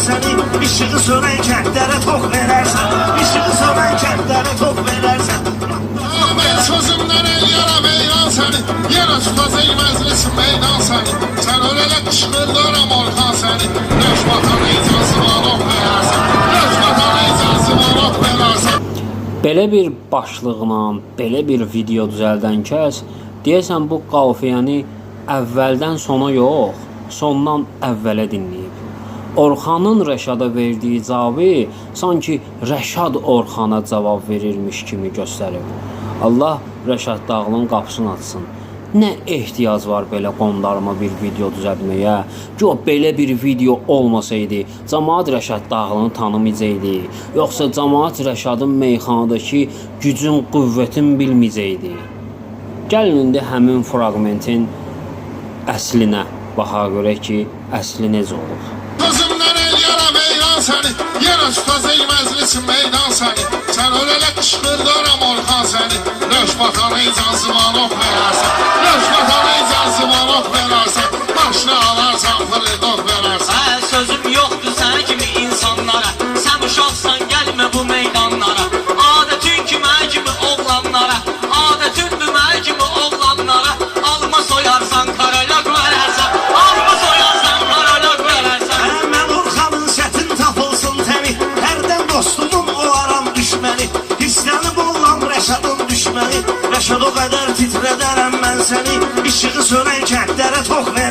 səni. İşığı sönən kəndlərə tox verərsən. İşığı sönən kəndlərə tox verərsən. Mən sözümdən yaram eyran səni. Yerə tutacaq məclis meydan səni. Sən ölələ qışqırdıram orxan səni. Rəş vatan icazı var o verərsən. Rəş vatan icazı var o verərsən. Belə bir başlıqla, belə bir video düzəldən kəs, deyəsən bu qafiyəni əvvəldən sona yox, sondan əvvələ dinləyib. Orxanın Rəşada verdiyi cavabı sanki Rəşad Orxana cavab verirmiş kimi göstərib. Allah Rəşad Dağlının qapısını açsın. Nə ehtiyac var belə qondarma bir video düzəltməyə? Yox, belə bir video olmasaydı, cəmaət Rəşad Dağlını tanımayacaqdı, yoxsa cəmaət Rəşadın meyxanadakı gücün, qüvvətin bilməyəcəkdi. Gəlin indi həmin fraqmentin əslinə baxa görək ki, əsli necə olur. Sözümdən yaram eyran səni. Yerə tutacaq məclis meydan səni. Sən ölələ qışqırdıram orxan səni. Rəş vatan icazı var o verərsən. Rəş vatan icazı var o verərsən. Başını alarsan fırıdot verərsən. Sözüm yoxdur sənə kimi insanlara. Sən uşaqsan gəlmə bu meydanlara. Adətin ki mən kimi oğlanlara. Adətindir mən kimi oğlanlara. Alma soyarsan qaralaq verərsən. Alma soyarsan qaralaq verərsən. Mən Orxanın sətin tapılsın təmi. Hərdən dostumun o aram düşməni. Hissənib oğlan Rəşadın düşməni. Rəşad o qədər titrədərəm mən səni. İşığı sönən kəndlərə tox ver.